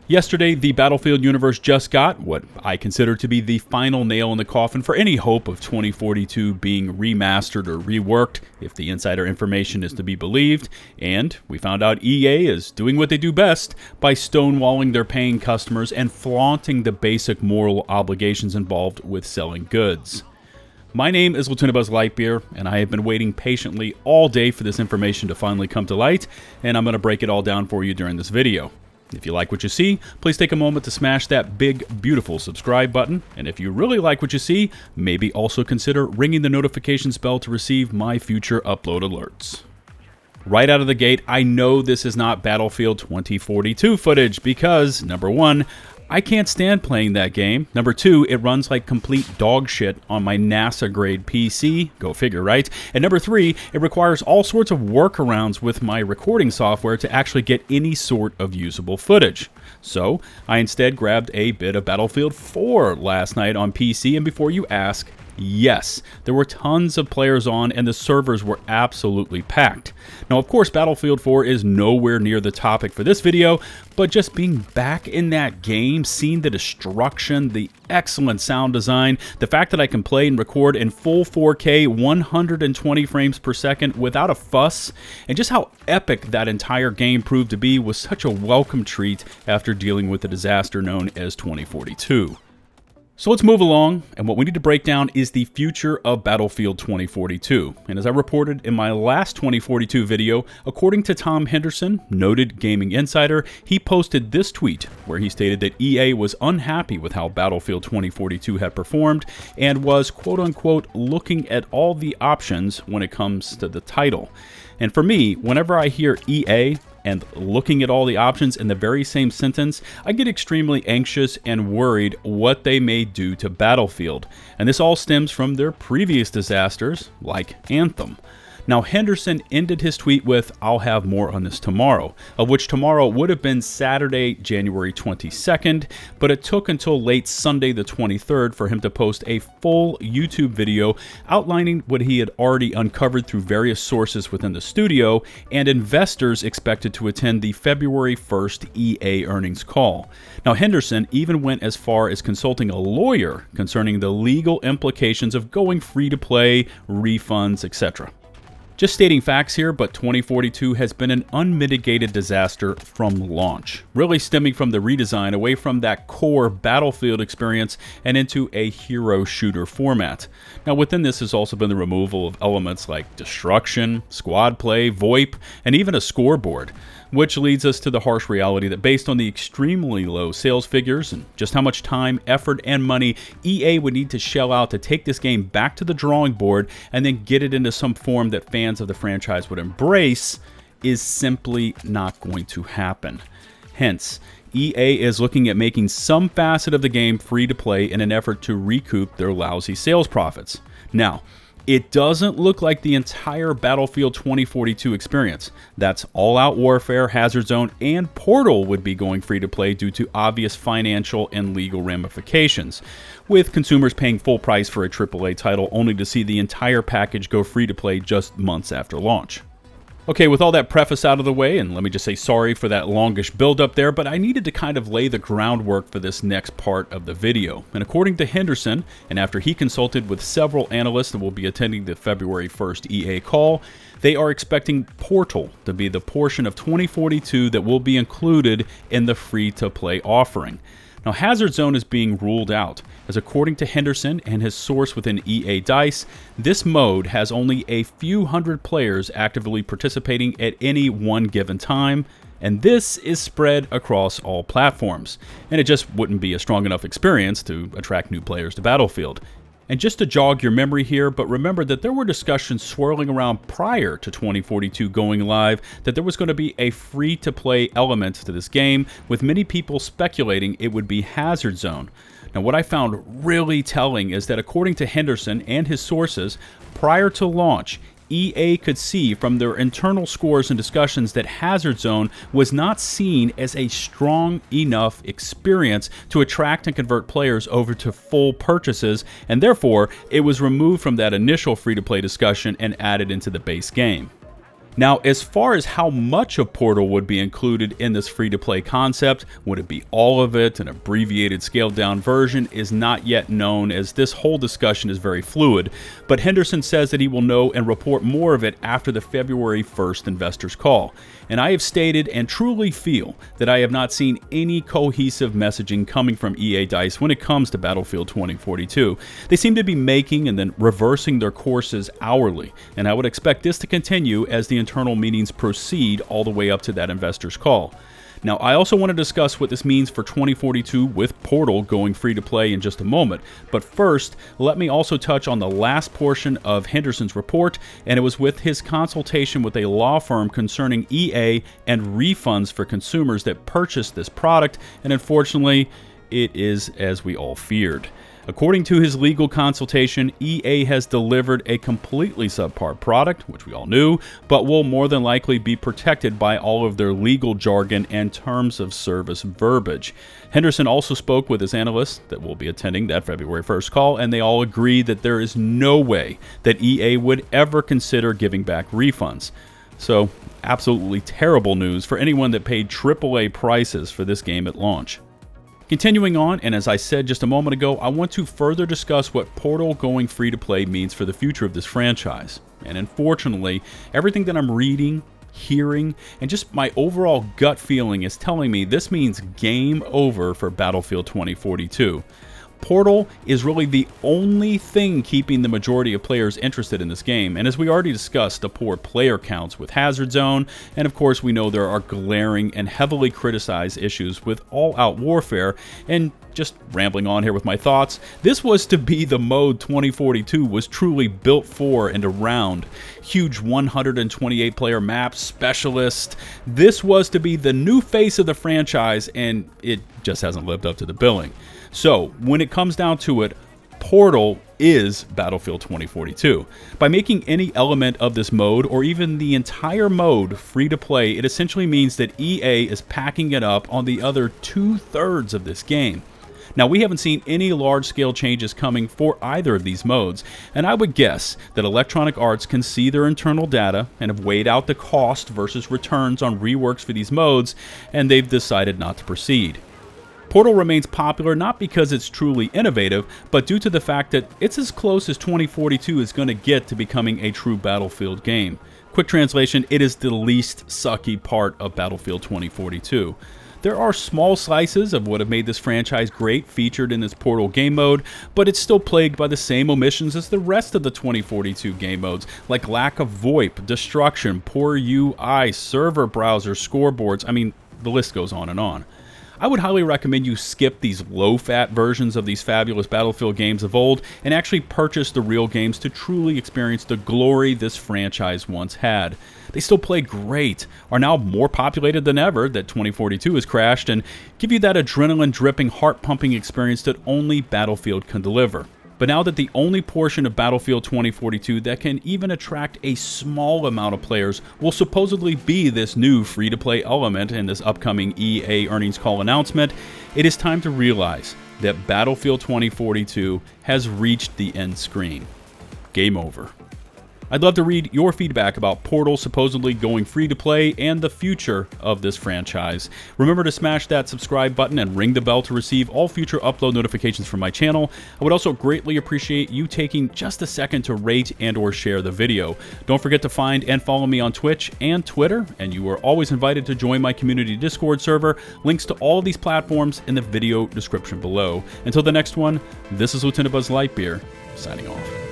Yesterday, the Battlefield universe just got what I consider to be the final nail in the coffin for any hope of 2042 being remastered or reworked, if the insider information is to be believed, and we found out EA is doing what they do best by stonewalling their paying customers and flaunting the basic moral obligations involved with selling goods. My name is LtBuzzLitebeer, and I have been waiting patiently all day for this information to finally come to light, and I'm going to break it all down for you during this video. If you like what you see, please take a moment to smash that big, beautiful subscribe button. And if you really like what you see, maybe also consider ringing the notifications bell to receive my future upload alerts. Right out of the gate, I know this is not Battlefield 2042 footage because, number one, I can't stand playing that game. Number two, it runs like complete dog shit on my NASA-grade PC. Go figure, right? And number three, it requires all sorts of workarounds with my recording software to actually get any sort of usable footage. So, I instead grabbed a bit of Battlefield 4 last night on PC, and before you ask, yes, there were tons of players on and the servers were absolutely packed. Now, of course, Battlefield 4 is nowhere near the topic for this video, but just being back in that game, seeing the destruction, the excellent sound design, the fact that I can play and record in full 4K 120 frames per second without a fuss, and just how epic that entire game proved to be was such a welcome treat after dealing with the disaster known as 2042. So let's move along, and what we need to break down is the future of Battlefield 2042. And as I reported in my last 2042 video, according to Tom Henderson, noted gaming insider, he posted this tweet where he stated that EA was unhappy with how Battlefield 2042 had performed and was quote-unquote looking at all the options when it comes to the title. And for me, whenever I hear EA and looking at all the options in the very same sentence, I get extremely anxious and worried what they may do to Battlefield. And this all stems from their previous disasters, like Anthem. Now, Henderson ended his tweet with, "I'll have more on this tomorrow," of which tomorrow would have been Saturday, January 22nd, but it took until late Sunday the 23rd for him to post a full YouTube video outlining what he had already uncovered through various sources within the studio and investors expected to attend the February 1st EA earnings call. Now, Henderson even went as far as consulting a lawyer concerning the legal implications of going free-to-play, refunds, etc. Just stating facts here, but 2042 has been an unmitigated disaster from launch, really stemming from the redesign away from that core Battlefield experience and into a hero shooter format. Now, within this has also been the removal of elements like destruction, squad play, VoIP, and even a scoreboard, which leads us to the harsh reality that based on the extremely low sales figures and just how much time, effort, and money EA would need to shell out to take this game back to the drawing board and then get it into some form that fans of the franchise would embrace is simply not going to happen. Hence, EA is looking at making some facet of the game free to play in an effort to recoup their lousy sales profits. Now, it doesn't look like the entire Battlefield 2042 experience. That's All-Out Warfare, Hazard Zone, and Portal would be going free to play due to obvious financial and legal ramifications, with consumers paying full price for a AAA title only to see the entire package go free to play just months after launch. Okay, with all that preface out of the way, and let me just say sorry for that longish build-up there, but I needed to kind of lay the groundwork for this next part of the video. And according to Henderson, and after he consulted with several analysts that will be attending the February 1st EA call, they are expecting Portal to be the portion of 2042 that will be included in the free-to-play offering. Now, Hazard Zone is being ruled out, as according to Henderson and his source within EA DICE, this mode has only a few hundred players actively participating at any one given time, and this is spread across all platforms, and it just wouldn't be a strong enough experience to attract new players to Battlefield. And just to jog your memory here, but remember that there were discussions swirling around prior to 2042 going live that there was going to be a free-to-play element to this game, with many people speculating it would be Hazard Zone. Now, what I found really telling is that according to Henderson and his sources, prior to launch, EA could see from their internal scores and discussions that Hazard Zone was not seen as a strong enough experience to attract and convert players over to full purchases, and therefore it was removed from that initial free-to-play discussion and added into the base game. Now, as far as how much of Portal would be included in this free-to-play concept, would it be all of it? An abbreviated, scaled-down version is not yet known, as this whole discussion is very fluid, but Henderson says that he will know and report more of it after the February 1st investors call. And I have stated and truly feel that I have not seen any cohesive messaging coming from EA DICE when it comes to Battlefield 2042. They seem to be making and then reversing their courses hourly, and I would expect this to continue as the internal meetings proceed all the way up to that investors call. Now, I also want to discuss what this means for 2042 with Portal going free to play in just a moment, but first, let me also touch on the last portion of Henderson's report, and it was with his consultation with a law firm concerning EA and refunds for consumers that purchased this product, and unfortunately, it is as we all feared. According to his legal consultation, EA has delivered a completely subpar product, which we all knew, but will more than likely be protected by all of their legal jargon and terms of service verbiage. Henderson also spoke with his analysts that will be attending that February 1st call, and they all agree that there is no way that EA would ever consider giving back refunds. So, absolutely terrible news for anyone that paid AAA prices for this game at launch. Continuing on, and as I said just a moment ago, I want to further discuss what Portal going free to play means for the future of this franchise. And unfortunately, everything that I'm reading, hearing, and just my overall gut feeling is telling me this means game over for Battlefield 2042. Portal is really the only thing keeping the majority of players interested in this game, and as we already discussed, the poor player counts with Hazard Zone, and of course we know there are glaring and heavily criticized issues with all-out warfare. And just rambling on here with my thoughts, this was to be the mode 2042 was truly built for and around. Huge 128 player map, specialist. This was to be the new face of the franchise, and it just hasn't lived up to the billing. So, when it comes down to it, Portal is Battlefield 2042. By making any element of this mode, or even the entire mode, free to play, it essentially means that EA is packing it up on the other 2/3 of this game. Now, we haven't seen any large-scale changes coming for either of these modes, and I would guess that Electronic Arts can see their internal data and have weighed out the cost versus returns on reworks for these modes, and they've decided not to proceed. Portal remains popular not because it's truly innovative, but due to the fact that it's as close as 2042 is going to get to becoming a true Battlefield game. Quick translation, it is the least sucky part of Battlefield 2042. There are small slices of what have made this franchise great featured in this Portal game mode, but it's still plagued by the same omissions as the rest of the 2042 game modes, like lack of VoIP, destruction, poor UI, server browser, scoreboards. I mean, the list goes on and on. I would highly recommend you skip these low-fat versions of these fabulous Battlefield games of old and actually purchase the real games to truly experience the glory this franchise once had. They still play great, are now more populated than ever that 2042 has crashed, and give you that adrenaline-dripping, heart-pumping experience that only Battlefield can deliver. But now that the only portion of Battlefield 2042 that can even attract a small amount of players will supposedly be this new free-to-play element in this upcoming EA earnings call announcement, it is time to realize that Battlefield 2042 has reached the end screen. Game over. I'd love to read your feedback about Portal supposedly going free to play and the future of this franchise. Remember to smash that subscribe button and ring the bell to receive all future upload notifications from my channel. I would also greatly appreciate you taking just a second to rate and or share the video. Don't forget to find and follow me on Twitch and Twitter, and you are always invited to join my community Discord server. Links to all of these platforms in the video description below. Until the next one, this is LtBuzzLitebeer, signing off.